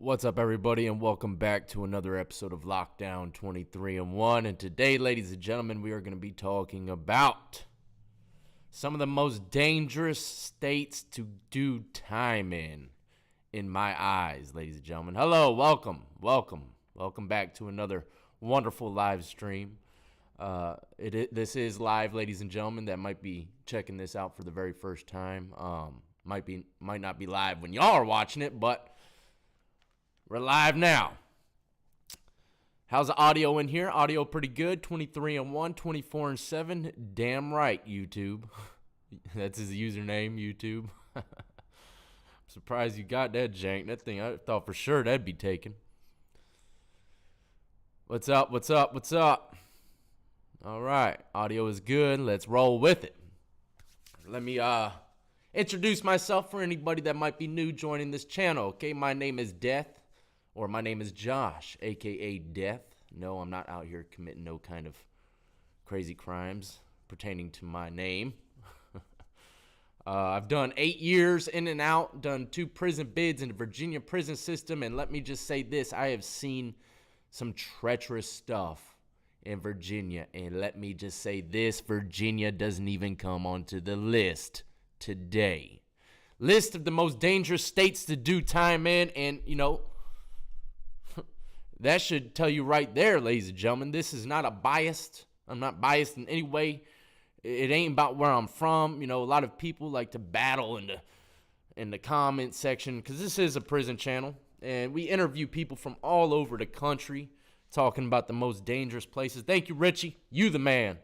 What's up, everybody, and welcome back to another episode of Lockdown 23-1. And today, ladies and gentlemen, we are going to be talking about some of the most dangerous states to do time in my eyes, ladies and gentlemen. Hello, welcome back to another wonderful live stream. This is live, ladies and gentlemen, that might be checking this out for the very first time. Might not be live when y'all are watching it, but we're live now. How's the audio in here? Audio pretty good. 23-1, 24-7. Damn right, YouTube. That's his username, YouTube. I'm surprised you got that, jank. That thing, I thought for sure that'd be taken. What's up? All right, audio is good. Let's roll with it. Let me introduce myself for anybody that might be new joining this channel. Okay, my name is Death. Or my name is Josh, a.k.a. Death. No, I'm not out here committing no kind of crazy crimes pertaining to my name. I've done 8 years in and out, done 2 prison bids in the Virginia prison system, and let me just say this, I have seen some treacherous stuff in Virginia, and let me just say this, Virginia doesn't even come onto the list today. List of the most dangerous states to do time in, and, you know, that should tell you right there, ladies and gentlemen, this is not I'm not biased in any way. It ain't about where I'm from. You know, a lot of people like to battle in the comment section because this is a prison channel. And we interview people from all over the country talking about the most dangerous places. Thank you, Richie. You the man.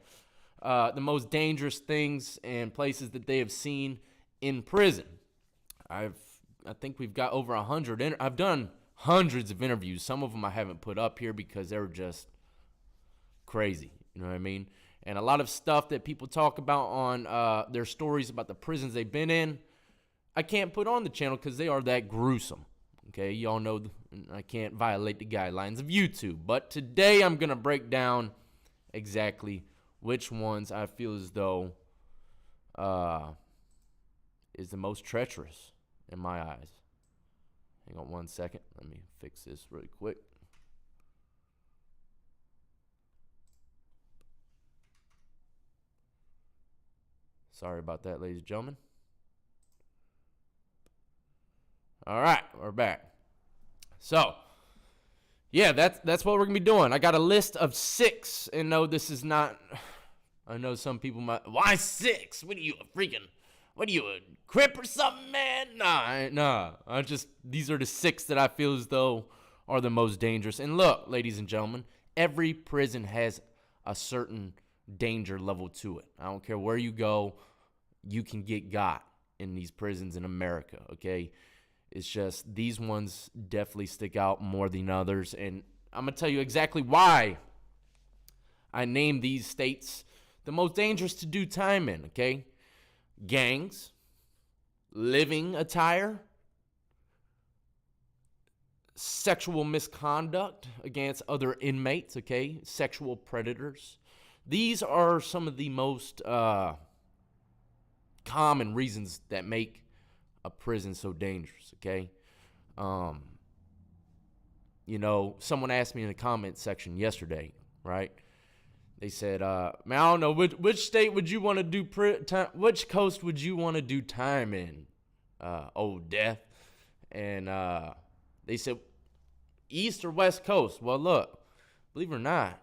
The most dangerous things and places that they have seen in prison. I think we've got over 100. I've done hundreds of interviews. Some of them I haven't put up here because they were just crazy. You know what I mean? And a lot of stuff that people talk about on their stories about the prisons they've been in, I can't put on the channel because they are that gruesome. Okay, y'all know I can't violate the guidelines of YouTube. But today I'm going to break down exactly which ones I feel as though is the most treacherous in my eyes. Hang on one second. Let me fix this really quick. Sorry about that, ladies and gentlemen. All right, we're back. So, yeah, that's what we're going to be doing. I got a list of 6, and no, this is not, I know some people might, why 6? What are you, a crip or something, man? Nah. These are the 6 that I feel as though are the most dangerous. And look, ladies and gentlemen, every prison has a certain danger level to it. I don't care where you go, you can get got in these prisons in America, okay? It's just these ones definitely stick out more than others. And I'm going to tell you exactly why I named these states the most dangerous to do time in, okay? Gangs, living attire, sexual misconduct against other inmates, okay? Sexual predators. These are some of the most common reasons that make a prison so dangerous, okay? You know, someone asked me in the comment section yesterday, right? They said, man, I don't know, which state would you want to do which coast would you want to do time in, old Death? And they said, East or West Coast? Well, look, believe it or not,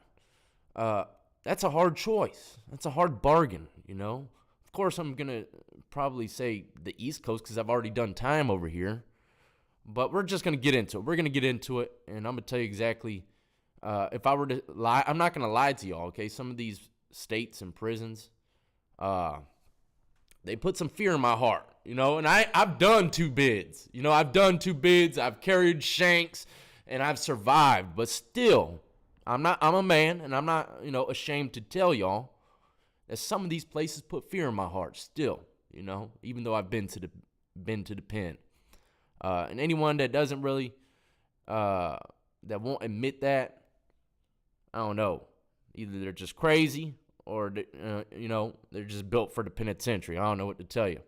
that's a hard choice. That's a hard bargain, you know? Of course, I'm going to probably say the East Coast because I've already done time over here. But we're just going to get into it. We're going to get into it, and I'm going to tell you exactly. If I were to lie, I'm not going to lie to y'all, okay? Some of these states and prisons, they put some fear in my heart, you know? And I've done 2 bids. You know, I've done 2 bids. I've carried shanks, and I've survived. But still, I'm a man, and I'm not, you know, ashamed to tell y'all that some of these places put fear in my heart still, you know? Even though I've been to the pen. And anyone that doesn't really, that won't admit that, I don't know. Either they're just crazy or, you know, they're just built for the penitentiary. I don't know what to tell you.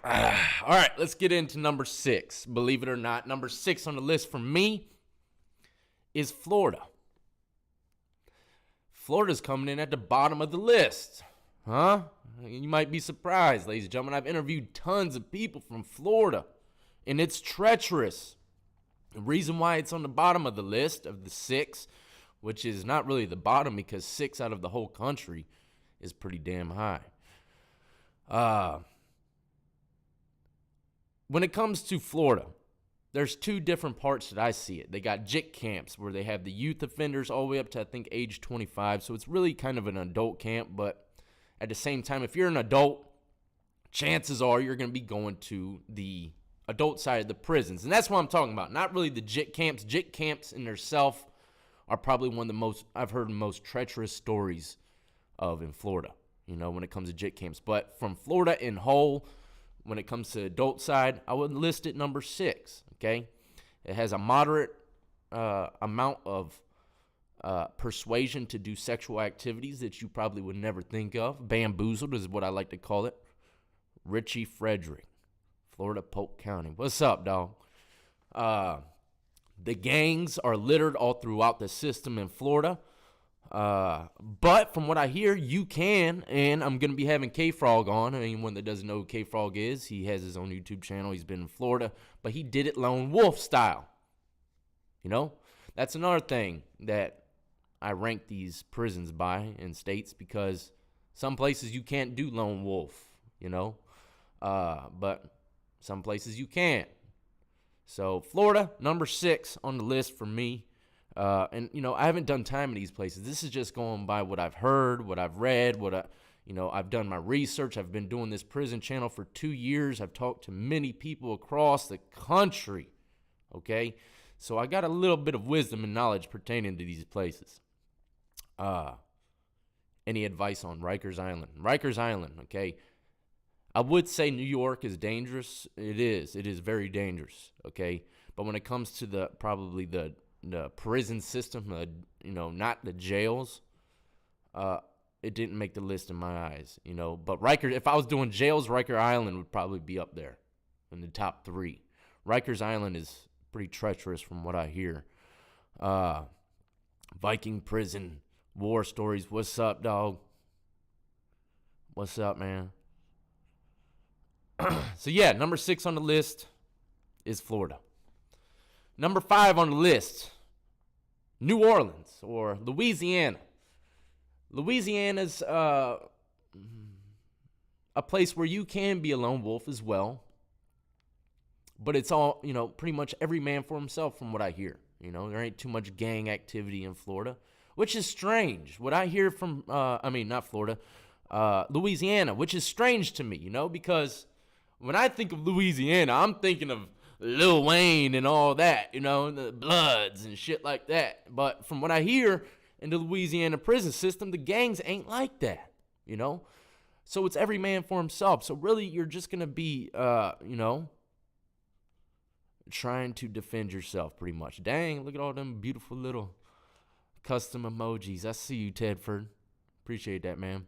All right, let's get into number 6. Believe it or not, number 6 on the list for me is Florida. Florida's coming in at the bottom of the list. Huh? You might be surprised, ladies and gentlemen. I've interviewed tons of people from Florida, and it's treacherous. The reason why it's on the bottom of the list of the 6, which is not really the bottom because 6 out of the whole country is pretty damn high. When it comes to Florida, there's 2 different parts that I see it. They got JIC camps where they have the youth offenders all the way up to, I think, age 25. So it's really kind of an adult camp. But at the same time, if you're an adult, chances are you're going to be going to the adult side of the prisons. And that's what I'm talking about. Not really the JIC camps. JIC camps in themselves are probably one of the most, I've heard most treacherous stories of in Florida, when it comes to JIC camps. But from Florida in whole, when it comes to the adult side, I would list it number 6, okay? It has a moderate amount of persuasion to do sexual activities that you probably would never think of. Bamboozled is what I like to call it. Richie Frederick, Florida, Polk County. What's up, dog? The gangs are littered all throughout the system in Florida. But from what I hear, you can, and I'm going to be having K-Frog on. Anyone that doesn't know who K-Frog is, he has his own YouTube channel. He's been in Florida, but he did it lone wolf style. That's another thing that I rank these prisons by in states because some places you can't do lone wolf, but some places you can. So Florida, number 6 on the list for me. And I haven't done time in these places. This is just going by what I've heard, what I've read, I've done my research. I've been doing this prison channel for 2 years. I've talked to many people across the country, okay? So I got a little bit of wisdom and knowledge pertaining to these places. Any advice on Rikers Island? Rikers Island, okay? I would say New York is dangerous. It is. It is very dangerous, okay? But when it comes to probably the prison system, not the jails, it didn't make the list in my eyes, But Rikers, if I was doing jails, Rikers Island would probably be up there in the top 3. Rikers Island is pretty treacherous from what I hear. Viking prison, war stories. What's up, dog? What's up, man? So yeah, number 6 on the list is Florida. Number 5 on the list, New Orleans or Louisiana. Louisiana's a place where you can be a lone wolf as well. But it's all, pretty much every man for himself from what I hear. There ain't too much gang activity in Florida, which is strange. What I hear from, not Florida, Louisiana, which is strange to me, because when I think of Louisiana, I'm thinking of Lil Wayne and all that, the Bloods and shit like that. But from what I hear in the Louisiana prison system, the gangs ain't like that, So it's every man for himself. So really, you're just going to be, trying to defend yourself pretty much. Dang, look at all them beautiful little custom emojis. I see you, Tedford. Appreciate that, man.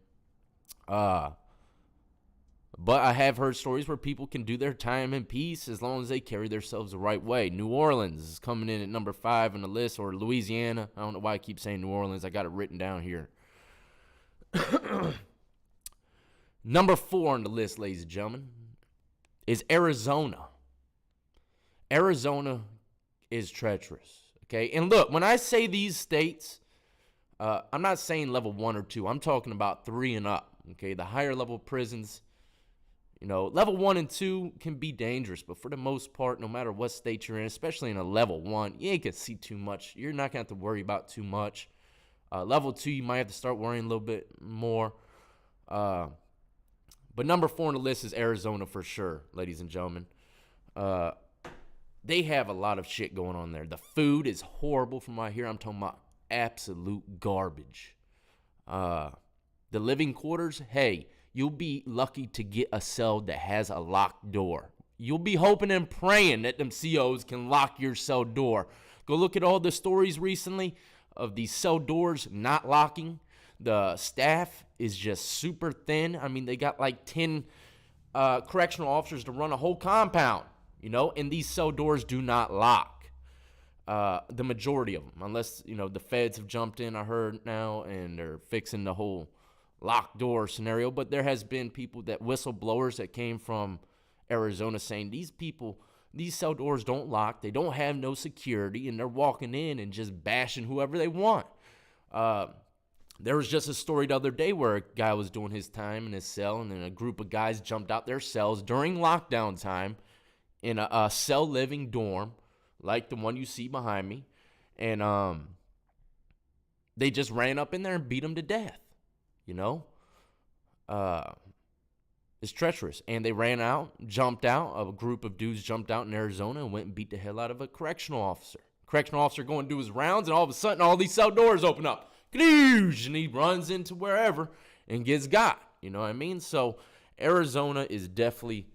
But I have heard stories where people can do their time in peace as long as they carry themselves the right way. New Orleans is coming in at number 5 on the list, or Louisiana. I don't know why I keep saying New Orleans. I got it written down here. Number 4 on the list, ladies and gentlemen, is Arizona. Arizona is treacherous, okay? And look, when I say these states, I'm not saying level 1 or 2. I'm talking about 3 and up, okay? The higher level prisons. Level 1 and 2 can be dangerous, but for the most part, no matter what state you're in, especially in a level 1, you ain't gonna see too much. You're not gonna have to worry about too much. Level 2, you might have to start worrying a little bit more. But number 4 on the list is Arizona for sure, ladies and gentlemen. They have a lot of shit going on there. The food is horrible from what I hear. I'm talking about absolute garbage. The living quarters, hey, you'll be lucky to get a cell that has a locked door. You'll be hoping and praying that them COs can lock your cell door. Go look at all the stories recently of these cell doors not locking. The staff is just super thin. I mean, they got like 10 correctional officers to run a whole compound, and these cell doors do not lock. The majority of them, unless, the feds have jumped in, I heard now, and they're fixing the whole locked door scenario. But there has been people whistleblowers that came from Arizona saying these cell doors don't lock, they don't have no security, and they're walking in and just bashing whoever they want. There was just a story the other day where a guy was doing his time in his cell, and then a group of guys jumped out their cells during lockdown time in a cell living dorm, like the one you see behind me, and they just ran up in there and beat him to death. It's treacherous. And they ran out, jumped out. A group of dudes jumped out in Arizona and went and beat the hell out of a correctional officer. Correctional officer going to do his rounds, and all of a sudden, all these cell doors open up. And he runs into wherever and gets got. You know what I mean? So Arizona is definitely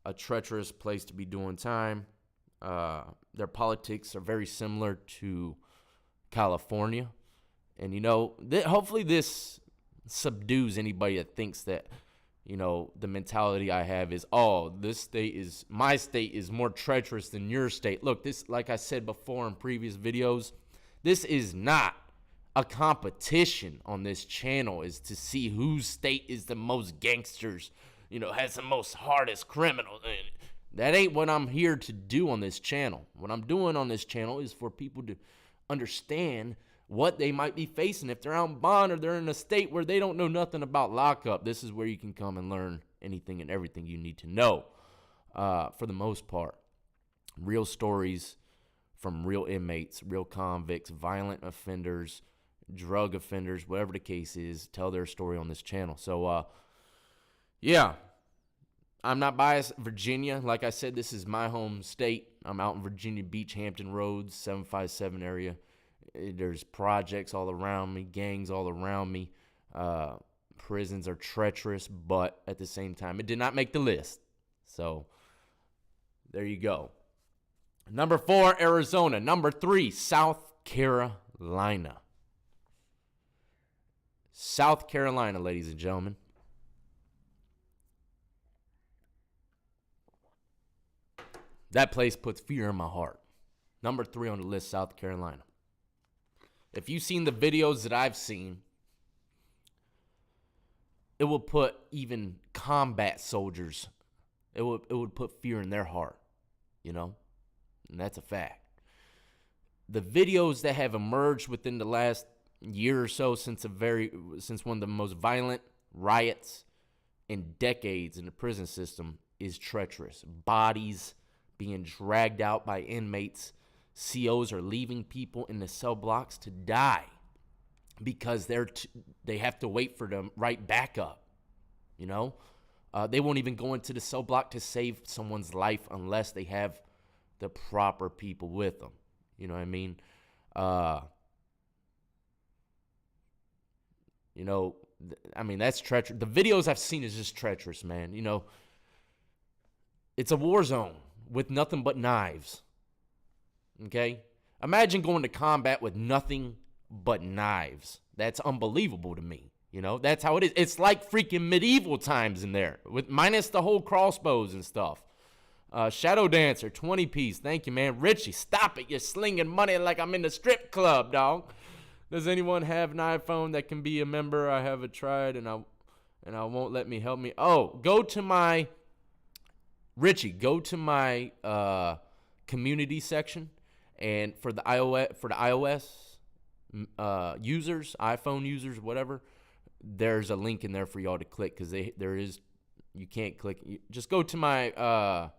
a treacherous place to be doing time. Their politics are very similar to California. And, hopefully this subdues anybody that thinks that, the mentality I have is, my state is more treacherous than your state. Look, this, like I said before in previous videos, this is not a competition on this channel is to see whose state is the most gangsters, has the most hardest criminals. That ain't what I'm here to do on this channel. What I'm doing on this channel is for people to understand what they might be facing if they're out in bond or they're in a state where they don't know nothing about lockup. This is where you can come and learn anything and everything you need to know, for the most part. Real stories from real inmates, real convicts, violent offenders, drug offenders, whatever the case is, tell their story on this channel. So, yeah, I'm not biased. Virginia, like I said, this is my home state. I'm out in Virginia Beach, Hampton Roads, 757 area. There's projects all around me, gangs all around me. Prisons are treacherous, but at the same time, it did not make the list. So, there you go. Number 4, Arizona. Number 3, South Carolina. South Carolina, ladies and gentlemen. That place puts fear in my heart. Number 3 on the list, South Carolina. If you've seen the videos that I've seen, it will put even combat soldiers, it would put fear in their heart, and that's a fact. The videos that have emerged within the last year or so since one of the most violent riots in decades in the prison system is treacherous. Bodies being dragged out by inmates. COs are leaving people in the cell blocks to die because they have to wait for them right back up. They won't even go into the cell block to save someone's life unless they have the proper people with them. You know what I mean? That's treacherous. The videos I've seen is just treacherous, man. It's a war zone with nothing but knives. Okay? Imagine going to combat with nothing but knives. That's unbelievable to me. That's how it is. It's like freaking medieval times in there, with minus the whole crossbows and stuff. Shadow Dancer, 20 piece. Thank you, man. Richie, stop it. You're slinging money like I'm in the strip club, dog. Does anyone have an iPhone that can be a member? I haven't tried, and I won't let me help me. Oh, go to my community section, and for the iOS users, iPhone users, whatever, there's a link in there for y'all to click, because you can't click. Just go to my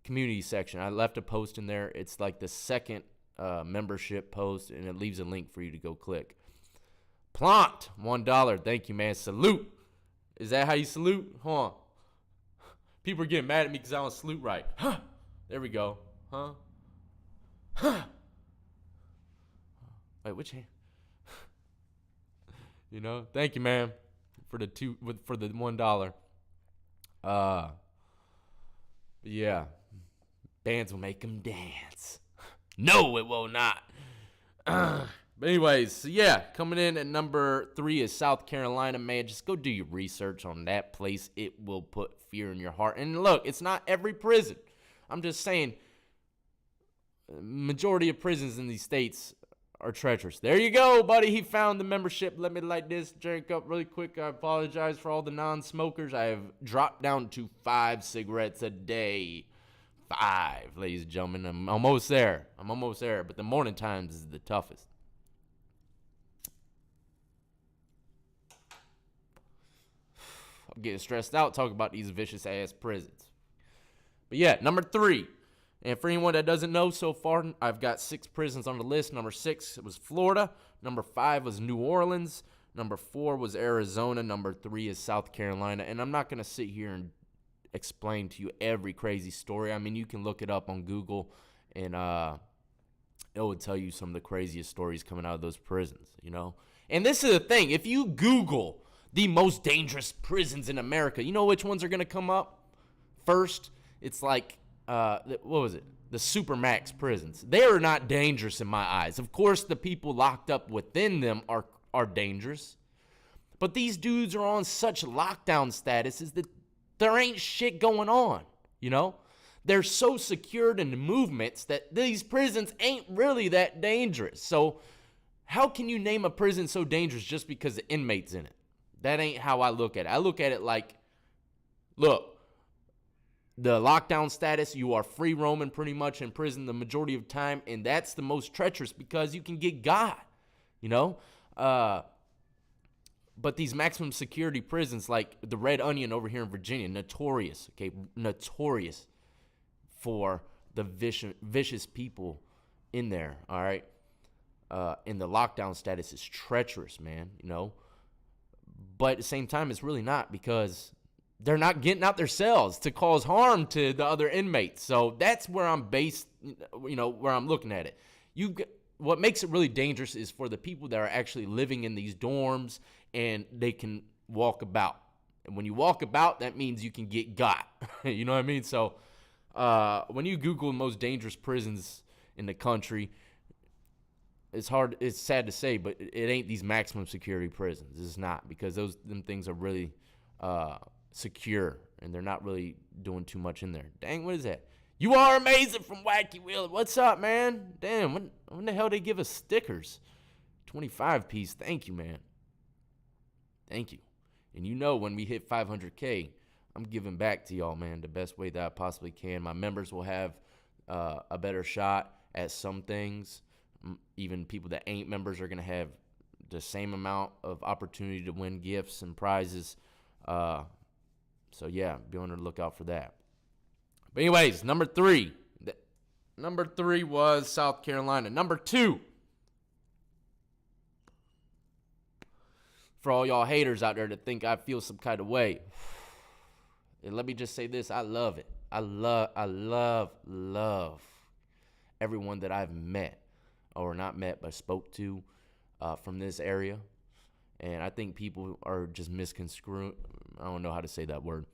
community section. I left a post in there. It's like the second membership post, and it leaves a link for you to go click. Plant, $1. Thank you, man. Salute. Is that how you salute? Hold on. People are getting mad at me because I don't salute right. Huh. There we go. Huh? Huh. Wait, which hand? Thank you, man, for the $1. Yeah. Bands will make them dance. No, it will not. But anyways, so yeah, coming in at number 3 is South Carolina, man. Just go do your research on that place. It will put fear in your heart. And look, it's not every prison. I'm just saying, majority of prisons in these states are treacherous. There you go, buddy. He found the membership. Let me light this drink up really quick. I apologize for all the non-smokers. I have dropped down to 5 cigarettes a day. 5, ladies and gentlemen. I'm almost there. But the morning times is the toughest. I'm getting stressed out talking about these vicious-ass prisons. But yeah, number 3. And for anyone that doesn't know, so far, I've got 6 prisons on the list. Number 6 was Florida. Number 5 was New Orleans. Number 4 was Arizona. Number 3 is South Carolina. And I'm not going to sit here and explain to you every crazy story. I mean, you can look it up on Google, and it will tell you some of the craziest stories coming out of those prisons, you know. And this is the thing. If you Google the most dangerous prisons in America, you know which ones are going to come up first? It's like, what was it? The Supermax prisons. They are not dangerous in my eyes. Of course, the people locked up within them are dangerous. But these dudes are on such lockdown statuses that there ain't shit going on, you know? They're so secured in the movements that these prisons ain't really that dangerous. So how can you name a prison so dangerous just because the inmate's in it? That ain't how I look at it. I look at it like, look, the lockdown status, you are free roaming pretty much in prison the majority of time, and that's the most treacherous because you can get got, you know? But these maximum security prisons like the Red Onion over here in Virginia, notorious for the vicious people in there, all right? And the lockdown status is treacherous, man, you know? But at the same time, it's really not because they're not getting out their cells to cause harm to the other inmates. So that's where I'm based, you know, where I'm looking at it. What makes it really dangerous is for the people that are actually living in these dorms and they can walk about. And when you walk about, that means you can get got. You know what I mean? So when you Google most dangerous prisons in the country, it's sad to say, but it ain't these maximum security prisons. It's not, because them things are really secure, and they're not really doing too much in there. Dang, what is that? You are amazing from Wacky Wheel. What's up, man? Damn, when the hell they give us stickers? 25 piece. Thank you, man. Thank you. And you know when we hit 500K, I'm giving back to y'all, man, the best way that I possibly can. My members will have a better shot at some things. Even people that ain't members are going to have the same amount of opportunity to win gifts and prizes. So, yeah, be on the lookout for that. But anyways, number 3. Number 3 was South Carolina. Number 2. For all y'all haters out there that think I feel some kind of way. And let me just say this. I love it. I love everyone that I've met. Or not met, but spoke to from this area. And I think people are just misconstruing, I don't know how to say that word,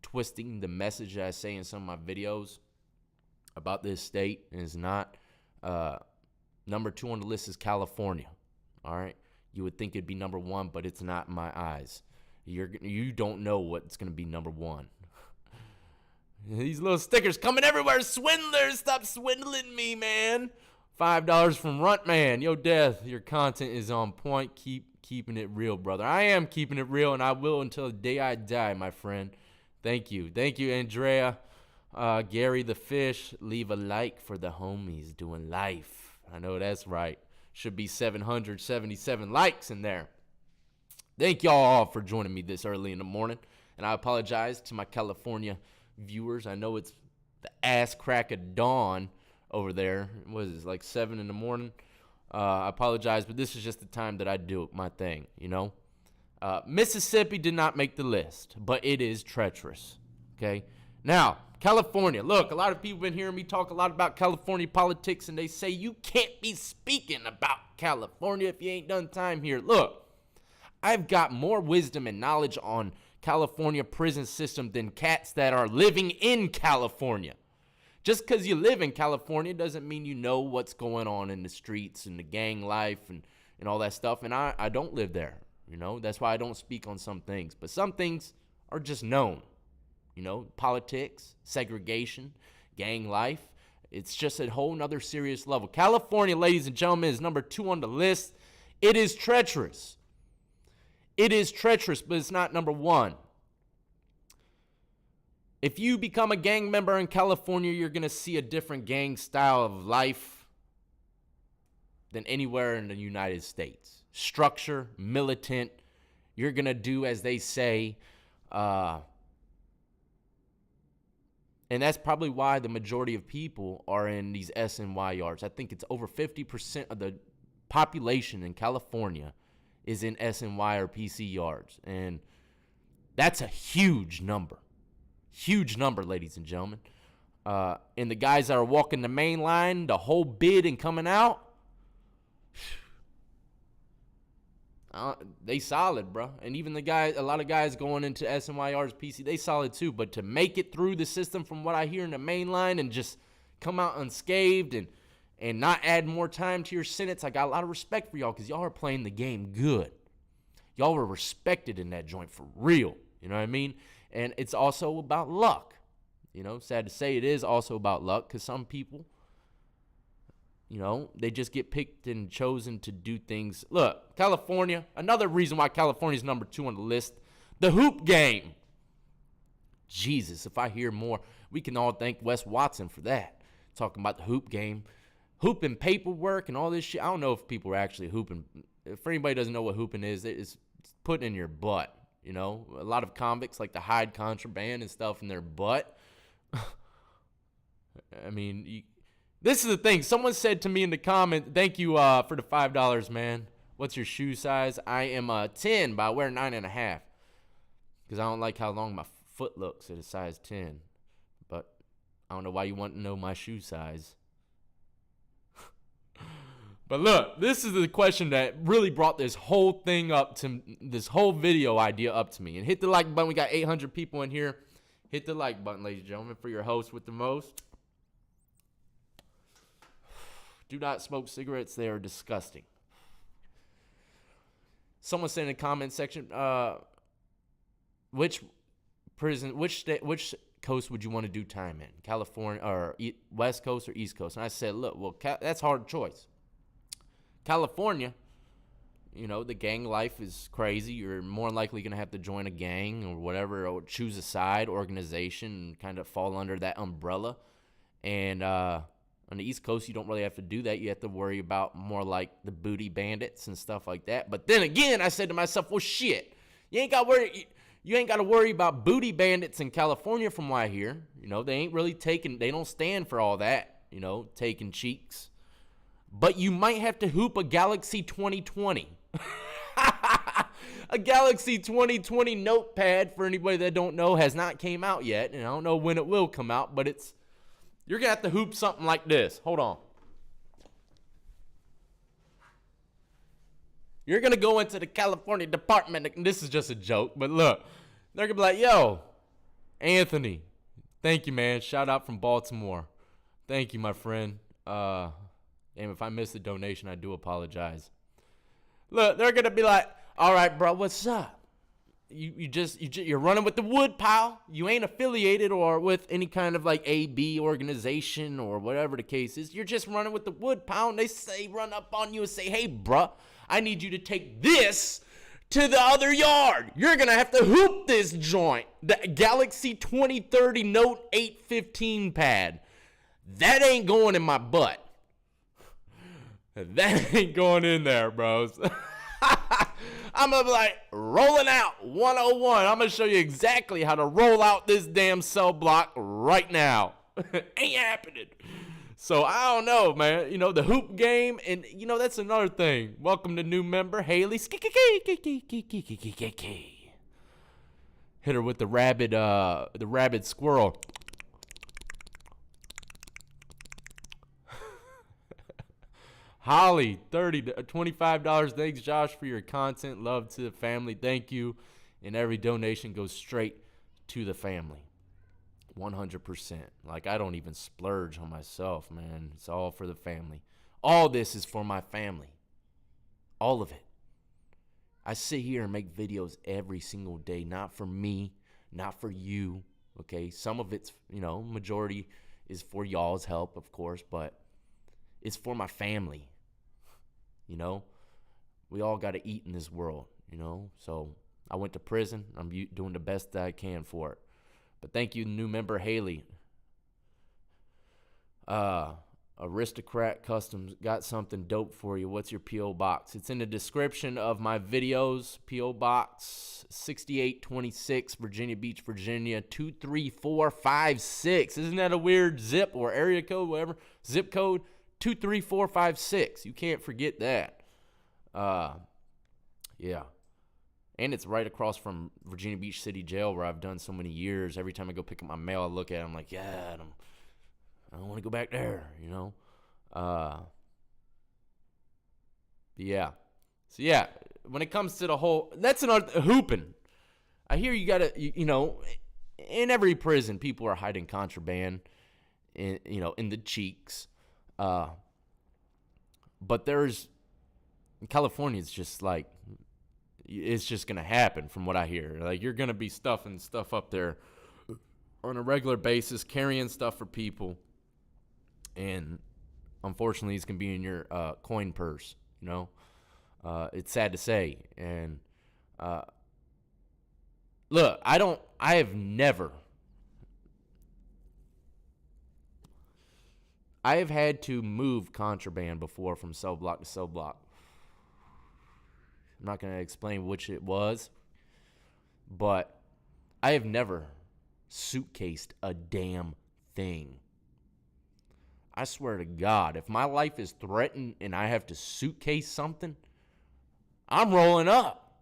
twisting the message that I say in some of my videos about this state. And it's not. Number 2 on the list is California. All right? You would think it'd be number 1, but it's not in my eyes. You don't know what's going to be number 1. These little stickers coming everywhere. Swindlers, stop swindling me, man. $5 from Runtman. Yo, Death, your content is on point. Keep keeping it real, brother. I am keeping it real, and I will until the day I die, my friend. Thank you. Thank you, Andrea. Gary the Fish, leave a like for the homies doing life. I know that's right. Should be 777 likes in there. Thank y'all all for joining me this early in the morning. And I apologize to my California viewers. I know it's the ass crack of dawn over there. What is it, like 7 in the morning? I apologize, but this is just the time that I do my thing, you know? Mississippi did not make the list, but it is treacherous, okay? Now, California. Look, a lot of people have been hearing me talk a lot about California politics, and they say you can't be speaking about California if you ain't done time here. Look, I've got more wisdom and knowledge on California prison system than cats that are living in California. Just because you live in California doesn't mean you know what's going on in the streets and the gang life and all that stuff. And I don't live there, you know. That's why I don't speak on some things. But some things are just known, you know, politics, segregation, gang life. It's just a whole nother serious level. California, ladies and gentlemen, is number 2 on the list. It is treacherous. It is treacherous, but it's not number 1. If you become a gang member in California, you're going to see a different gang style of life than anywhere in the United States. Structure, militant. You're going to do as they say. And that's probably why the majority of people are in these SNY yards. I think it's over 50% of the population in California is in SNY or PC yards. And that's a huge number. Huge number, ladies and gentlemen. And the guys that are walking the main line, the whole bid and coming out, they solid, bro. And even the guys, a lot of guys going into SNYR's PC, they solid too. But to make it through the system from what I hear in the main line and just come out unscathed and not add more time to your sentence, I got a lot of respect for y'all because y'all are playing the game good. Y'all were respected in that joint for real. You know what I mean? And it's also about luck. You know, sad to say, it is also about luck because some people, you know, they just get picked and chosen to do things. Look, California, another reason why California is number 2 on the list, the hoop game. Jesus, if I hear more, we can all thank Wes Watson for that. Talking about the hoop game, hooping paperwork and all this shit. I don't know if people are actually hooping. If anybody doesn't know what hooping is, it's putting in your butt. You know, a lot of convicts like to hide contraband and stuff in their butt. I mean, this is the thing. Someone said to me in the comment, thank you for the $5, man. What's your shoe size? I am 10, but I wear 9.5 because I don't like how long my foot looks at a size 10. But I don't know why you want to know my shoe size. But look, this is the question that really brought this whole thing up to this whole video idea up to me. And hit the like button. We got 800 people in here. Hit the like button, ladies and gentlemen, for your host with the most. Do not smoke cigarettes. They are disgusting. Someone said in the comment section, which coast would you want to do time in? California or West Coast or East Coast? And I said, look, well, that's a hard choice. California, you know, the gang life is crazy. You're more likely going to have to join a gang or whatever, or choose a side organization and kind of fall under that umbrella. And on the East Coast, you don't really have to do that. You have to worry about more like the booty bandits and stuff like that. But then again, I said to myself, well, shit, you ain't got to worry about booty bandits in California from what I hear. You know, they don't stand for all that, you know, taking cheeks. But you might have to hoop a Galaxy 2020. A Galaxy 2020 notepad, for anybody that don't know, has not came out yet. And I don't know when it will come out, but you're going to have to hoop something like this. Hold on. You're going to go into the California Department. And this is just a joke, but look. They're going to be like, yo, Anthony, thank you, man. Shout out from Baltimore. Thank you, my friend. And if I missed the donation, I do apologize. Look, they're going to be like, all right, bro, what's up? You're running with the wood pile. You ain't affiliated or with any kind of like AB organization or whatever the case is. You're just running with the wood pile. And they run up on you and say, hey, bro, I need you to take this to the other yard. You're going to have to hoop this joint. The Galaxy 2030 Note 815 pad. That ain't going in my butt. That ain't going in there, bros. I'm going to be like, rolling out 101. I'm going to show you exactly how to roll out this damn cell block right now. Ain't happening. So, I don't know, man. You know, the hoop game, and, you know, that's another thing. Welcome to new member, Haley. Hit her with the rabid squirrel. Holly, $25. Thanks, Josh, for your content. Love to the family. Thank you. And every donation goes straight to the family. 100%. Like, I don't even splurge on myself, man. It's all for the family. All this is for my family. All of it. I sit here and make videos every single day, not for me, not for you, okay? Some of it's, majority is for y'all's help, of course, but it's for my family, We all got to eat in this world, So I went to prison. I'm doing the best that I can for it. But thank you, new member Haley. Aristocrat Customs got something dope for you. What's your P.O. Box? It's in the description of my videos. P.O. Box 6826, Virginia Beach, Virginia 23456. Isn't that a weird zip or area code, whatever? Zip code 23456. You can't forget that. Yeah. And it's right across from Virginia Beach City Jail, where I've done so many years. Every time I go pick up my mail, I look at it, I'm like, yeah, I don't want to go back there, Yeah. So, yeah, when it comes to the whole, that's another, hooping. I hear you got to, in every prison, people are hiding contraband, in the cheeks. But in California, it's just like, it's just going to happen from what I hear. Like, you're going to be stuffing stuff up there on a regular basis, carrying stuff for people. And unfortunately, it's going to be in your coin purse, It's sad to say. And look, I have had to move contraband before from cell block to cell block. I'm not going to explain which it was, but I have never suitcased a damn thing. I swear to God, if my life is threatened and I have to suitcase something, I'm rolling up.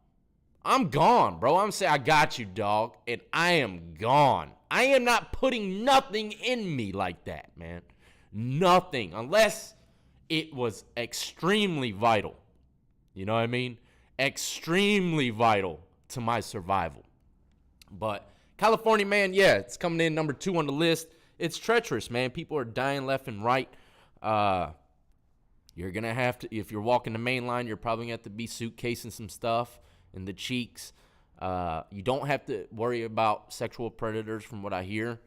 I'm gone, bro. I'm saying, I got you, dog, and I am gone. I am not putting nothing in me like that, man. Nothing, unless it was extremely vital. You know what I mean? Extremely vital to my survival. But California, man, yeah, it's coming in number 2 on the list. It's treacherous, man. People are dying left and right. You're going to have to, if you're walking the main line, you're probably going to have to be suitcasing some stuff in the cheeks. You don't have to worry about sexual predators from what I hear.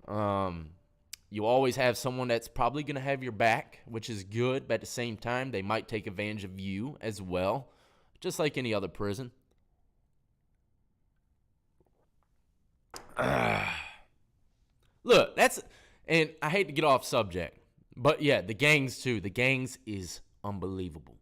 You always have someone that's probably going to have your back, which is good, but at the same time, they might take advantage of you as well, just like any other prison. Look, and I hate to get off subject, but yeah, the gangs too. The gangs is unbelievable.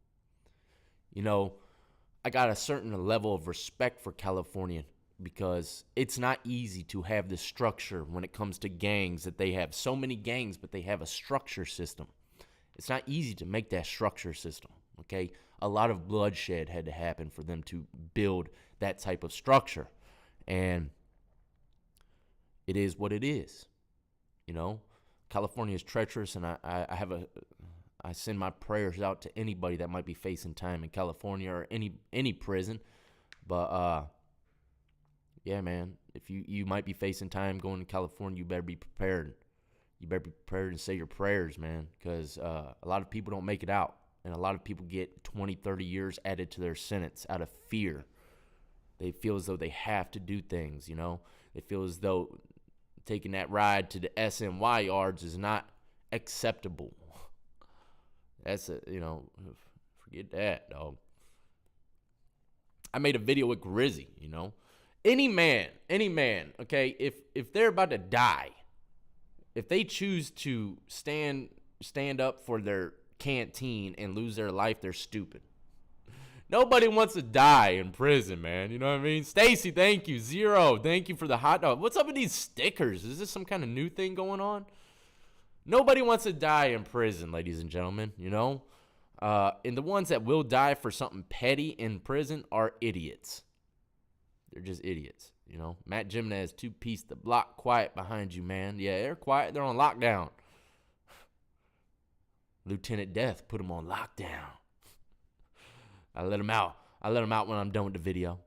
I got a certain level of respect for California because it's not easy to have the structure when it comes to gangs, that they have so many gangs, but they have a structure system. It's not easy to make that structure system, okay? A lot of bloodshed had to happen for them to build that type of structure. And it is what it is. California is treacherous, and I send my prayers out to anybody that might be facing time in California or any prison. But yeah, man, if you might be facing time going to California, you better be prepared. You better be prepared and say your prayers, man, because a lot of people don't make it out, and a lot of people get 20, 30 years added to their sentence out of fear. They feel as though they have to do things, They feel as though taking that ride to the SNY yards is not acceptable. That's forget that, dog. I made a video with Grizzy, Any man, okay, if they're about to die, if they choose to stand up for their canteen and lose their life, they're stupid. Nobody wants to die in prison, man. You know what I mean? Stacy, thank you. Zero, thank you for the hot dog. What's up with these stickers? Is this some kind of new thing going on? Nobody wants to die in prison, ladies and gentlemen, And the ones that will die for something petty in prison are idiots. They're just idiots, Matt Jimenez, 2-piece, the block quiet behind you, man. Yeah, they're quiet. They're on lockdown. Lieutenant Death put them on lockdown. I let him out. I let him out when I'm done with the video.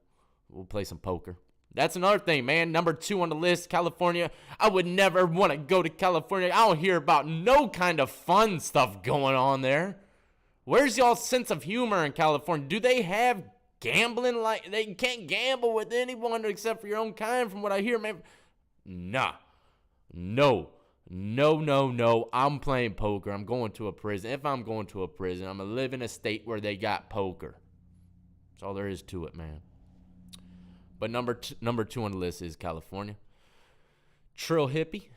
We'll play some poker. That's another thing, man. Number 2 on the list, California. I would never want to go to California. I don't hear about no kind of fun stuff going on there. Where's y'all's sense of humor in California? Do they have gambling? Like, they can't gamble with anyone except for your own kind, from what I hear, man. Nah. No. I'm playing poker. I'm going to a prison. If I'm going to a prison, I'm going to live in a state where they got poker. That's all there is to it, man. But number 2 on the list is California. Trill Hippie,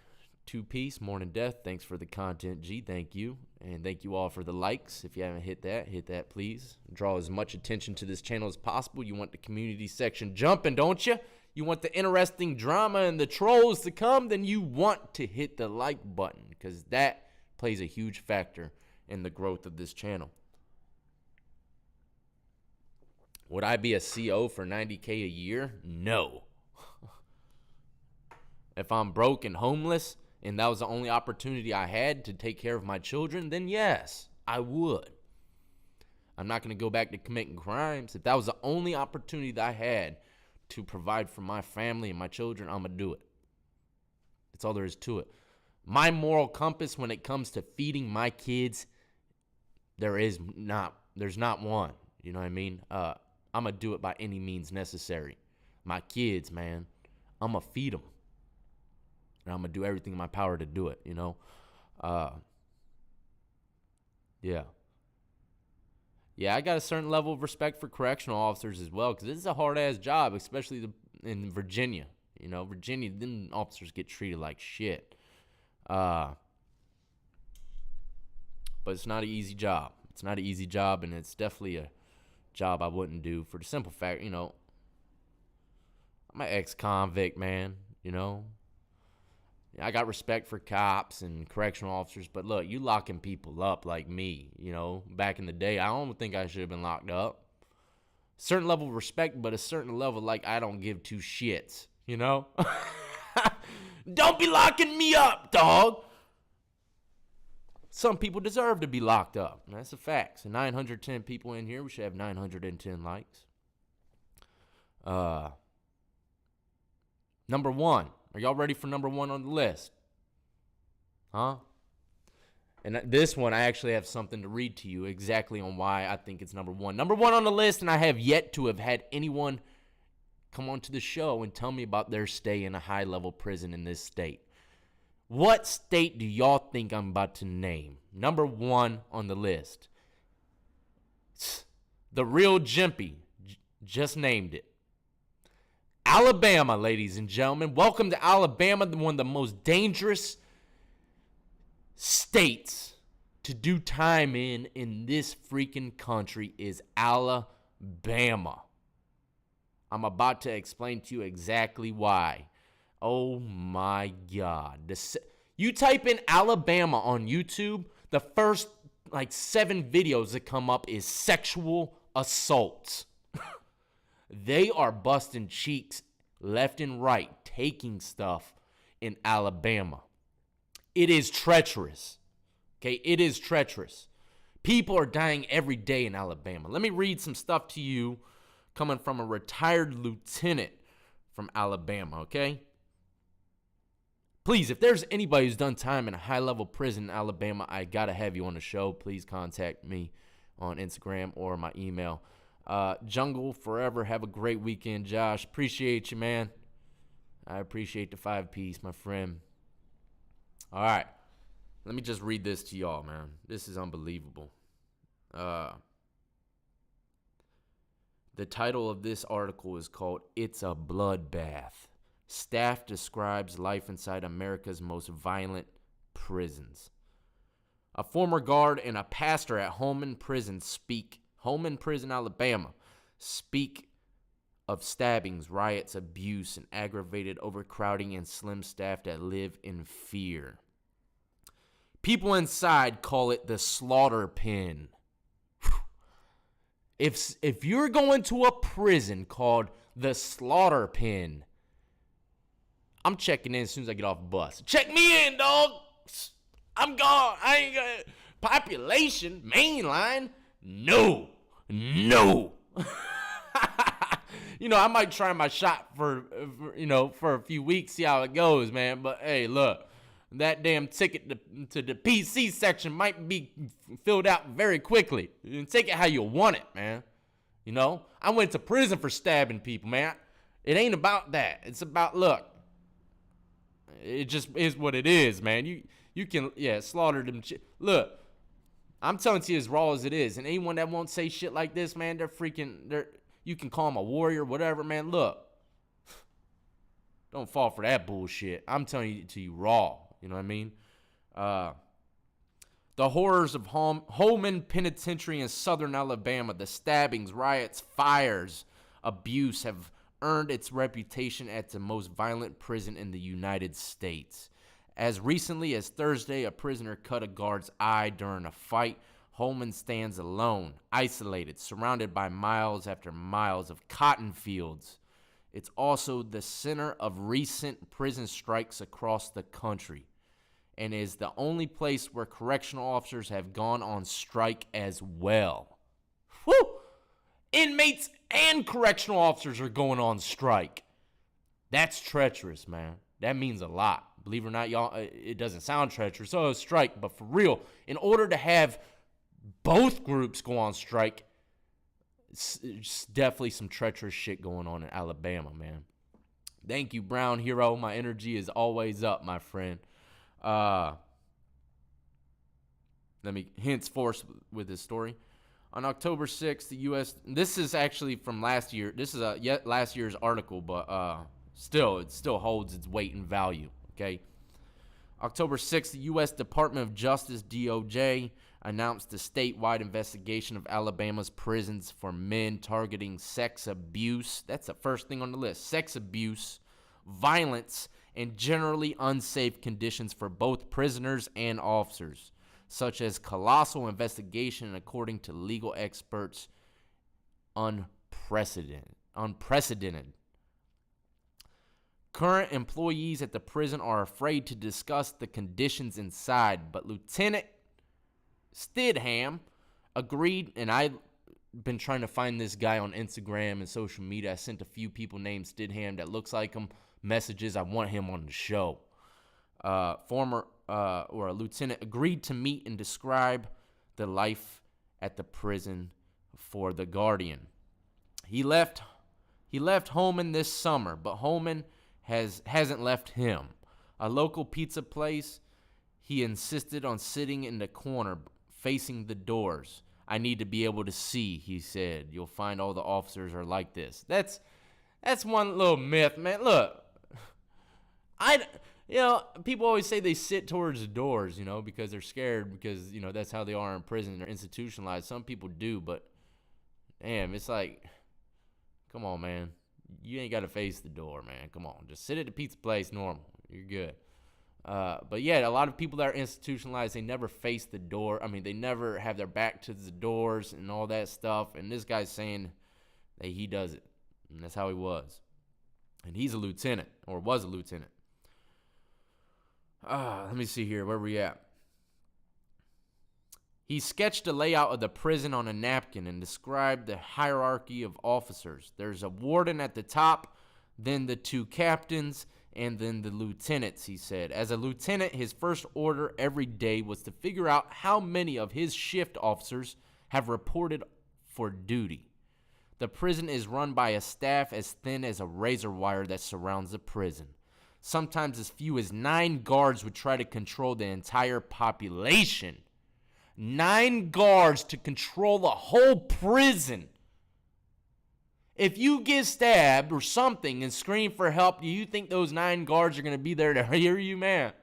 2-piece, Morning Death. Thanks for the content, G. Thank you. And thank you all for the likes. If you haven't hit that, please. Draw as much attention to this channel as possible. You want the community section jumping, don't you? You want the interesting drama and the trolls to come, then you want to hit the like button, because that plays a huge factor in the growth of this channel. Would I be a CO for $90K a year? No. If I'm broke and homeless and that was the only opportunity I had to take care of my children, then yes, I would. I'm not going to go back to committing crimes. If that was the only opportunity that I had to provide for my family and my children, I'm going to do it. That's all there is to it. My moral compass when it comes to feeding my kids, there's not one. You know what I mean? I'm going to do it by any means necessary. My kids, man, I'm going to feed them. And I'm going to do everything in my power to do it, you know? Yeah. Yeah, I got a certain level of respect for correctional officers as well, because this is a hard-ass job, especially in Virginia. You know, Virginia, them officers get treated like shit. But it's not an easy job. It's not an easy job, and it's definitely a job I wouldn't do for the simple fact, you know, I'm an ex-convict, man, you know. I got respect for cops and correctional officers, but look, you locking people up like me, you know, back in the day, I don't think I should have been locked up. Certain level of respect, but a certain level like I don't give two shits, you know. Don't be locking me up, dog. Some people deserve to be locked up. That's a fact. So 910 people in here. We should have 910 likes. Number 1. Are y'all ready for number 1 on the list? Huh? And this one, I actually have something to read to you exactly on why I think it's number 1. Number 1 on the list, and I have yet to have had anyone come onto the show and tell me about their stay in a high-level prison in this state. What state do y'all think I'm about to name? Number 1 on the list. The real Jimpy just named it. Alabama, ladies and gentlemen. Welcome to Alabama, one of the most dangerous states to do time in this freaking country is Alabama. I'm about to explain to you exactly why. Oh my God. You type in Alabama on YouTube, the first 7 videos that come up is sexual assaults. They are busting cheeks left and right, taking stuff in Alabama. It is treacherous. Okay, it is treacherous. People are dying every day in Alabama. Let me read some stuff to you coming from a retired lieutenant from Alabama, okay? Please, if there's anybody who's done time in a high-level prison in Alabama, I got to have you on the show. Please contact me on Instagram or my email. Jungle Forever, have a great weekend, Josh. Appreciate you, man. I appreciate the 5-piece, my friend. All right. Let me just read this to y'all, man. This is unbelievable. The title of this article is called It's a Bloodbath. Staff describes life inside America's most violent prisons. A former guard and a pastor at Holman Prison, Alabama, speak of stabbings, riots, abuse, and aggravated overcrowding and slim staff that live in fear. People inside call it the slaughter pen. If you're going to a prison called the slaughter pen, I'm checking in as soon as I get off the bus. Check me in, dog. I'm gone. I ain't got population, mainline. No. I might try my shot for for a few weeks, see how it goes, man. But hey, look, that damn ticket to the PC section might be filled out very quickly. You can take it how you want it, man. I went to prison for stabbing people, man. It ain't about that. It's about, look, it just is what it is, man. You can, slaughter them. Look, I'm telling you as raw as it is. And anyone that won't say shit like this, man, you can call them a warrior, whatever, man. Look, don't fall for that bullshit. I'm telling you to you raw. You know what I mean? The horrors of Holman Penitentiary in southern Alabama, the stabbings, riots, fires, abuse have earned its reputation as the most violent prison in the United States. As recently as Thursday, a prisoner cut a guard's eye during a fight. Holman stands alone, isolated, surrounded by miles after miles of cotton fields. It's also the center of recent prison strikes across the country, and is the only place where correctional officers have gone on strike as well. Woo! Inmates and correctional officers are going on strike. That's treacherous, man. That means a lot. Believe it or not, y'all, it doesn't sound treacherous. Oh, strike. But for real, in order to have both groups go on strike, it's definitely some treacherous shit going on in Alabama, man. Thank you, Brown Hero. My energy is always up, my friend. Let me henceforth with this story. On October 6th, the U.S. This is actually from last year. This is last year's article, but it still holds its weight and value. Okay. October 6th, the U.S. Department of Justice (DOJ) announced a statewide investigation of Alabama's prisons for men targeting sex abuse. That's the first thing on the list: sex abuse, violence, and generally unsafe conditions for both prisoners and officers, such as colossal investigation and, according to legal experts, unprecedented. Current employees at the prison are afraid to discuss the conditions inside, but Lieutenant Stidham agreed, and I've been trying to find this guy on Instagram and social media. I sent a few people named Stidham that looks like him messages. I want him on the show. A lieutenant agreed to meet and describe the life at the prison for The Guardian. He left Holman this summer, but Holman hasn't left him. A local pizza place, he insisted on sitting in the corner facing the doors. I need to be able to see, he said. You'll find all the officers are like this. That's one little myth, man. Look, people always say they sit towards the doors, because they're scared, because, that's how they are in prison. They're institutionalized. Some people do, but damn, it's like, come on, man. You ain't got to face the door, man. Come on. Just sit at the pizza place normal. You're good. But yeah, a lot of people that are institutionalized, they never face the door. I mean, they never have their back to the doors and all that stuff. And this guy's saying that he does it. And that's how he was. And he's a lieutenant, or was a lieutenant. Let me see here. Where we at? He sketched a layout of the prison on a napkin and described the hierarchy of officers. There's a warden at the top, then the two captains, and then the lieutenants, he said. As a lieutenant, his first order every day was to figure out how many of his shift officers have reported for duty. The prison is run by a staff as thin as a razor wire that surrounds the prison. Sometimes as few as 9 guards would try to control the entire population. 9 guards to control the whole prison. If you get stabbed or something and scream for help, do you think those 9 guards are going to be there to hear you, man?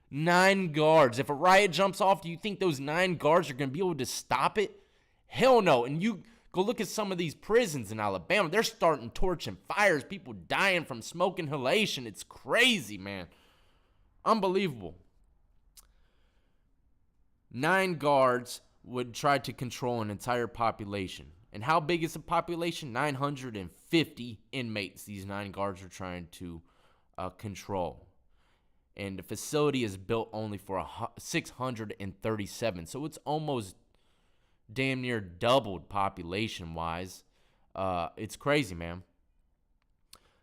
9 guards. If a riot jumps off, do you think those 9 guards are going to be able to stop it? Hell no. And you go look at some of these prisons in Alabama. They're starting torching fires. People dying from smoke inhalation. It's crazy, man. Unbelievable. 9 guards would try to control an entire population. And how big is the population? 950 inmates these 9 guards are trying to control. And the facility is built only for 637. So it's almost damn near doubled population-wise. It's crazy, man.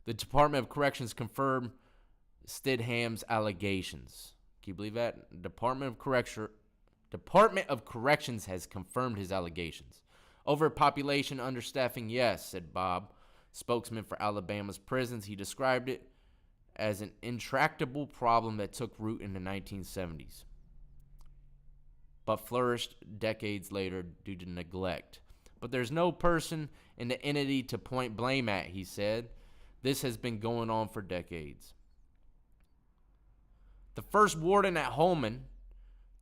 The Department of Corrections confirmed Stidham's allegations. Can you believe that? Department of Corrections has confirmed his allegations. Overpopulation, understaffing, yes, said Bob, spokesman for Alabama's prisons. He described it as an intractable problem that took root in the 1970s, but flourished decades later due to neglect. But there's no person in the entity to point blame at, he said. This has been going on for decades. The first warden at Holman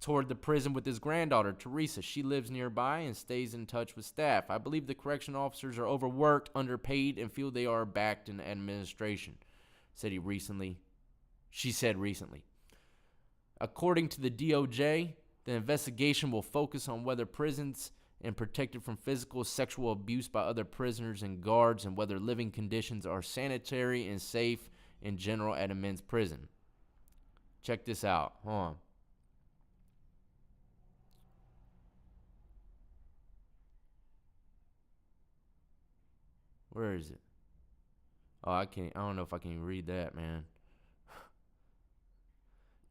toured the prison with his granddaughter, Teresa. She lives nearby and stays in touch with staff. I believe the correction officers are overworked, underpaid, and feel they are backed in administration, she said recently. According to the DOJ, the investigation will focus on whether prisons are protected from physical sexual abuse by other prisoners and guards, and whether living conditions are sanitary and safe in general at a men's prison. Check this out. Hold on. Where is it? Oh, I don't know if I can even read that, man.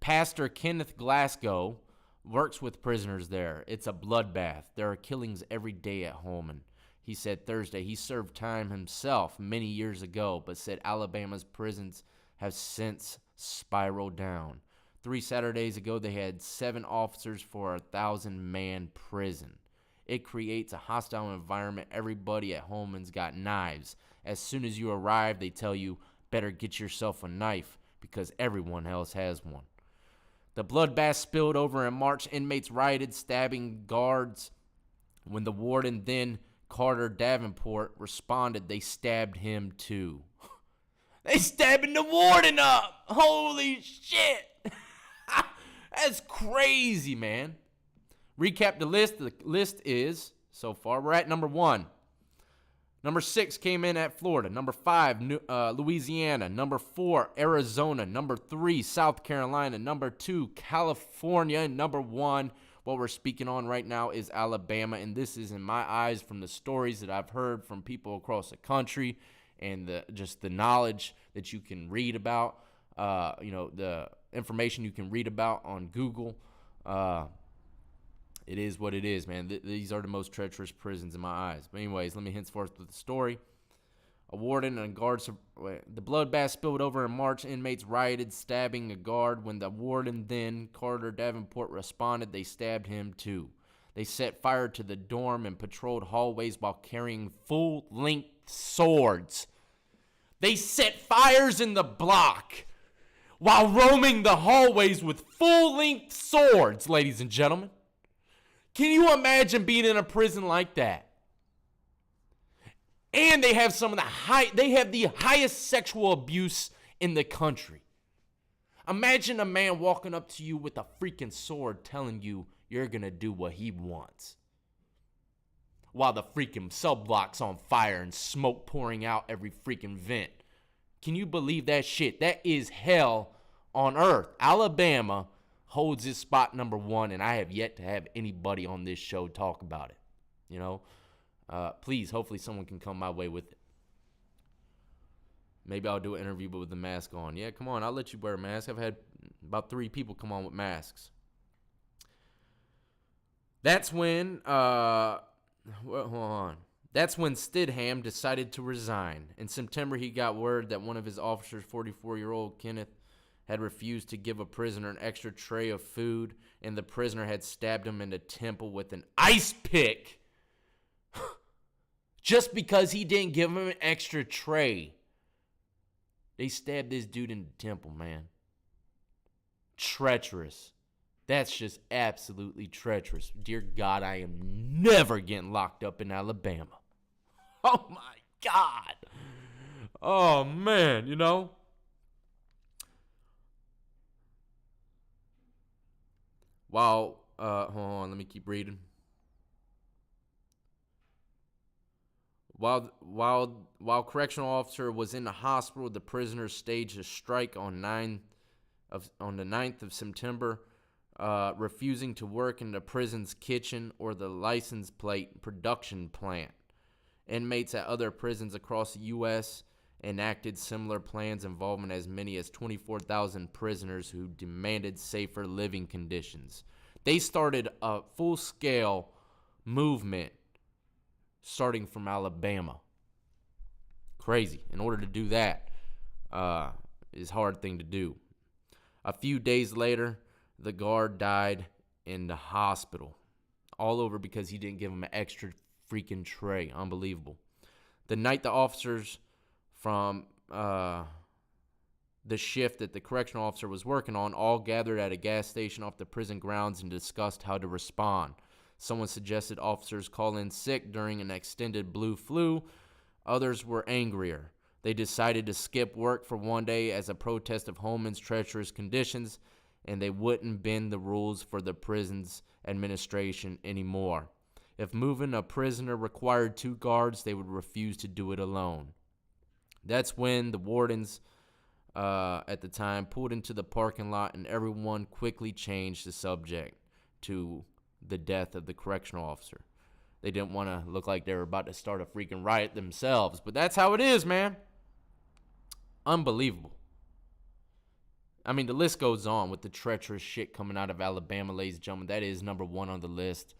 Pastor Kenneth Glasgow works with prisoners there. It's a bloodbath. There are killings every day at Holman. He said Thursday he served time himself many years ago, but said Alabama's prisons have since spiraled down. 3 Saturdays ago, they had 7 officers for a 1,000-man prison. It creates a hostile environment. Everybody at Holman's got knives. As soon as you arrive, they tell you, better get yourself a knife because everyone else has one. The bloodbath spilled over in March. Inmates rioted, stabbing guards. When the warden, then Carter Davenport, responded, they stabbed him too. They stabbing the warden up! Holy shit! That's crazy, man. Recap the list. The list is, so far, we're at number 1. Number 6 came in at Florida. Number 5, Louisiana. Number 4, Arizona. Number 3, South Carolina. Number 2, California. Number 1, what we're speaking on right now is Alabama. And this is, in my eyes, from the stories that I've heard from people across the country and just the knowledge that you can read about, the information you can read about on Google. It is what it is, man. These are the most treacherous prisons in my eyes. But anyways, let me henceforth with the story. A warden and guards. The bloodbath spilled over in March. Inmates rioted, stabbing a guard. When the warden, then Carter Davenport, responded, they stabbed him too. They set fire to the dorm and patrolled hallways while carrying full-length swords. They set fires in the block while roaming the hallways with full-length swords, ladies and gentlemen. Can you imagine being in a prison like that? And they have the highest sexual abuse in the country. Imagine a man walking up to you with a freaking sword telling you you're going to do what he wants, while the freaking cell block's on fire and smoke pouring out every freaking vent. Can you believe that shit? That is hell on earth. Alabama holds its spot number 1, and I have yet to have anybody on this show talk about it. Please, hopefully someone can come my way with it. Maybe I'll do an interview but with the mask on. Yeah, come on, I'll let you wear a mask. I've had about 3 people come on with masks. That's when, hold on. That's when Stidham decided to resign. In September, he got word that one of his officers, 44-year-old Kenneth, had refused to give a prisoner an extra tray of food, and the prisoner had stabbed him in the temple with an ice pick just because he didn't give him an extra tray. They stabbed this dude in the temple, man. Treacherous. That's just absolutely treacherous. Dear God, I am never getting locked up in Alabama. Oh, my God. Oh, man, While, hold on, let me keep reading. While correctional officer was in the hospital, the prisoner staged a strike on the 9th of September, refusing to work in the prison's kitchen or the license plate production plant. Inmates at other prisons across the U.S. enacted similar plans involving as many as 24,000 prisoners who demanded safer living conditions. They started a full-scale movement starting from Alabama. Crazy. In order to do that is a hard thing to do. A few days later, the guard died in the hospital. All over because he didn't give him an extra freaking tray. Unbelievable. The night the officers from the shift that the correctional officer was working on all gathered at a gas station off the prison grounds and discussed how to respond. Someone suggested officers call in sick during an extended blue flu. Others were angrier. They decided to skip work for one day as a protest of Holman's treacherous conditions, and they wouldn't bend the rules for the prison's administration anymore. If moving a prisoner required 2 guards, they would refuse to do it alone. That's when the wardens at the time pulled into the parking lot, and everyone quickly changed the subject to the death of the correctional officer. They didn't want to look like they were about to start a freaking riot themselves, but that's how it is, man. Unbelievable. I mean, the list goes on with the treacherous shit coming out of Alabama, ladies and gentlemen. That is number 1 on the list,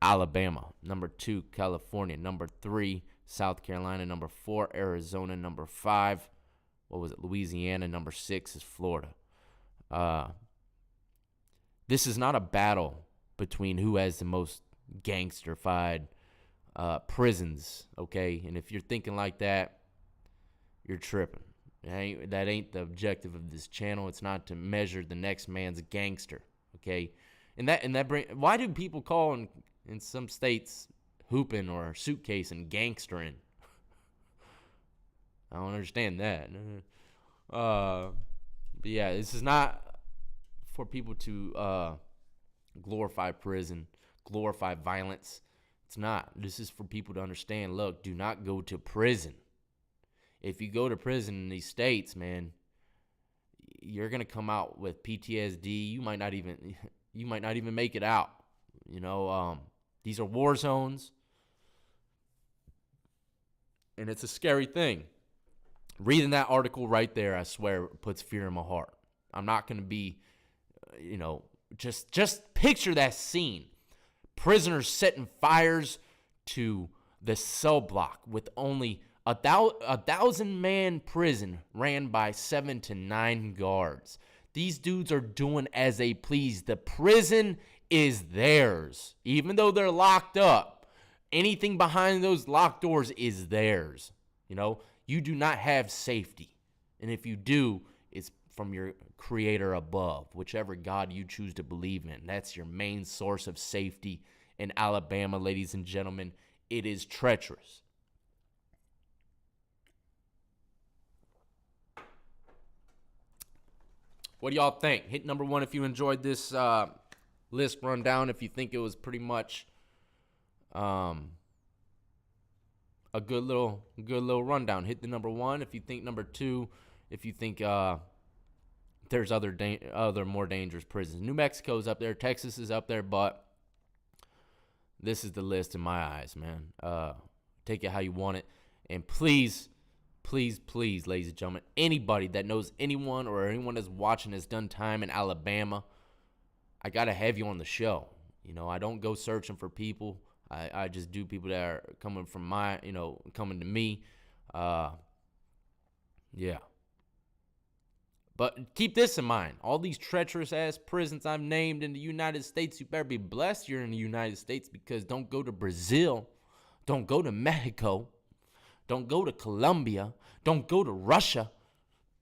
Alabama. Number 2, California. Number 3, South Carolina. Number 4, Arizona. Number 5, Louisiana. Number 6 is Florida. This is not a battle between who has the most gangster-fied prisons, okay? And if you're thinking like that, you're tripping. That ain't the objective of this channel. It's not to measure the next man's gangster, okay? Why do people call in some states hooping or suitcasing gangstering? I don't understand that. But yeah, this is not for people to glorify prison, glorify violence. It's not. This is for people to understand, look, do not go to prison. If you go to prison in these states, man, you're going to come out with PTSD. You might not even make it out. You know, these are war zones. And it's a scary thing. Reading that article right there, I swear, puts fear in my heart. I'm not going to be, just picture that scene. Prisoners setting fires to the cell block with only a 1,000-man prison ran by 7 to 9 guards. These dudes are doing as they please. The prison is theirs. Even though they're locked up, anything behind those locked doors is theirs. You know, you do not have safety. And if you do, it's from your creator above, whichever God you choose to believe in. That's your main source of safety in Alabama, ladies and gentlemen. It is treacherous. What do y'all think? Hit number 1 if you enjoyed this list rundown. If you think it was pretty much a good little rundown, hit the number 1. If you think number 2, if you think there's other more dangerous prisons. New Mexico's up there, Texas is up there, but this is the list in my eyes, man. Take it how you want it, and please, ladies and gentlemen, anybody that knows anyone or anyone that's watching has done time in Alabama, I gotta have you on the show. You know, I don't go searching for people. I just do people that are coming from coming to me. Yeah. But keep this in mind. All these treacherous-ass prisons I've named in the United States, you better be blessed you're in the United States, because don't go to Brazil. Don't go to Mexico. Don't go to Colombia. Don't go to Russia.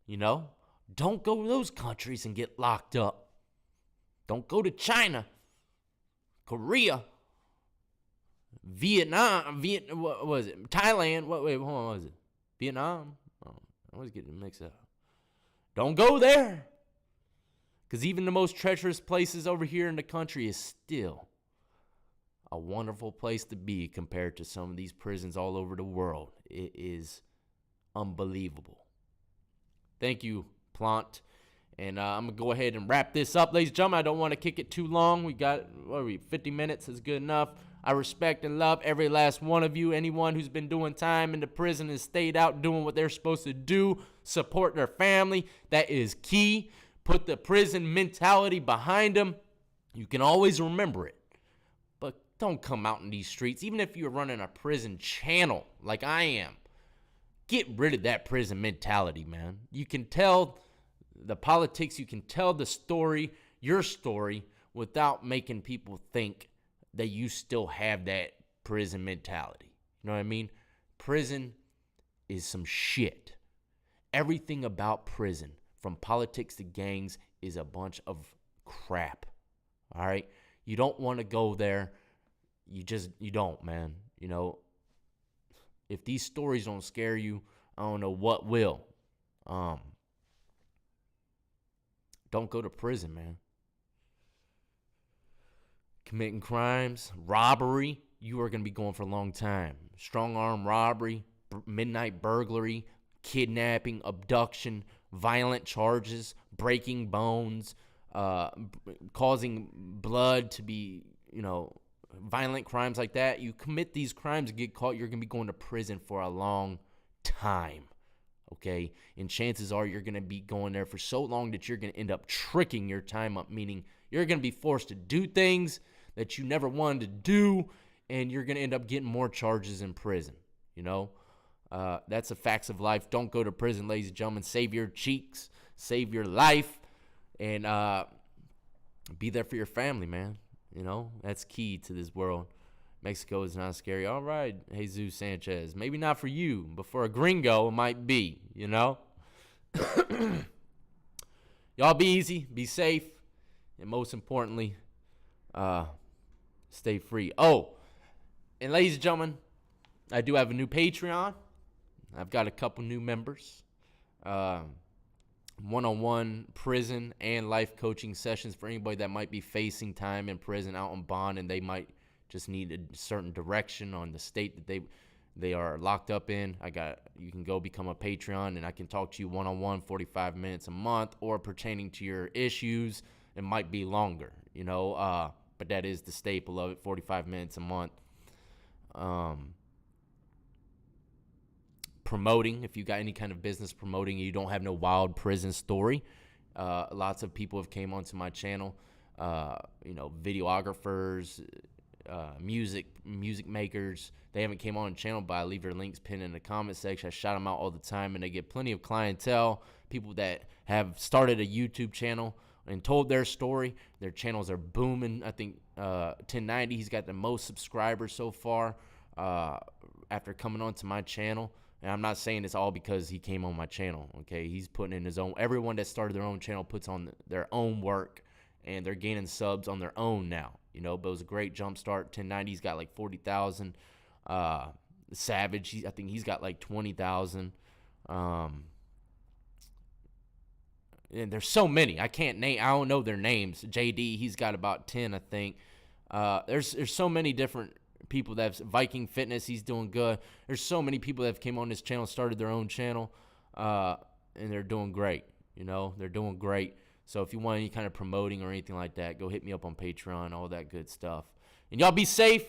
You know? Don't go to those countries and get locked up. Don't go to China, Korea, Vietnam, what was it? Thailand. Hold on, what was it? Vietnam? Oh, I always get mixed up. Don't go there. Because even the most treacherous places over here in the country is still a wonderful place to be compared to some of these prisons all over the world. It is unbelievable. Thank you, Plant. And I'm going to go ahead and wrap this up, ladies and gentlemen. I don't want to kick it too long. We got, 50 minutes is good enough. I respect and love every last one of you. Anyone who's been doing time in the prison and stayed out doing what they're supposed to do, support their family. That is key. Put the prison mentality behind them. You can always remember it. But don't come out in these streets, even if you're running a prison channel like I am. Get rid of that prison mentality, man. You can tell the politics, you can tell the story, your story, without making people think that you still have that prison mentality. You know what I mean? Prison is some shit. Everything about prison, from politics to gangs, is a bunch of crap. All right? You don't want to go there. You don't, man. You know, if these stories don't scare you, I don't know what will. Don't go to prison, man. Committing crimes, robbery, you are going to be going for a long time. Strong arm robbery, midnight burglary, kidnapping, abduction, violent charges, breaking bones, causing blood to be, violent crimes like that. You commit these crimes and get caught, you're going to be going to prison for a long time. Okay? And chances are you're going to be going there for so long that you're going to end up tricking your time up, meaning you're going to be forced to do things that you never wanted to do, and you're going to end up getting more charges in prison. That's the facts of life. Don't go to prison, ladies and gentlemen. Save your cheeks, save your life, and be there for your family, man. That's key to this world. Mexico is not scary. All right, Jesus Sanchez. Maybe not for you, but for a gringo, it might be, Y'all be easy, be safe, and most importantly, stay free. Oh, and ladies and gentlemen, I do have a new Patreon. I've got a couple new members. One-on-one prison and life coaching sessions for anybody that might be facing time in prison out on bond, and they might just need a certain direction on the state that they are locked up in. You can go become a Patreon, and I can talk to you one-on-one 45 minutes a month, or pertaining to your issues, it might be longer, but that is the staple of it, 45 minutes a month. Promoting, if you got any kind of business promoting, you don't have no wild prison story. Lots of people have came onto my channel, videographers, music makers. They haven't came on the channel, but I leave their links pinned in the comment section. I shout them out all the time, and they get plenty of clientele, people that have started a YouTube channel and told their story. Their channels are booming. I think 1090, he's got the most subscribers so far after coming onto my channel. And I'm not saying it's all because he came on my channel, okay? He's putting in his own. Everyone that started their own channel puts on their own work, and they're gaining subs on their own now, But it was a great jump start. 1090's got like 40,000. Savage, I think he's got like 20,000. And there's so many. I can't name. I don't know their names. JD, he's got about 10, I think. There's so many different people that's Viking Fitness, he's doing good. There's so many people that have came on this channel, started their own channel, and they're doing great. They're doing great. So if you want any kind of promoting or anything like that, go hit me up on Patreon, all that good stuff. And y'all be safe.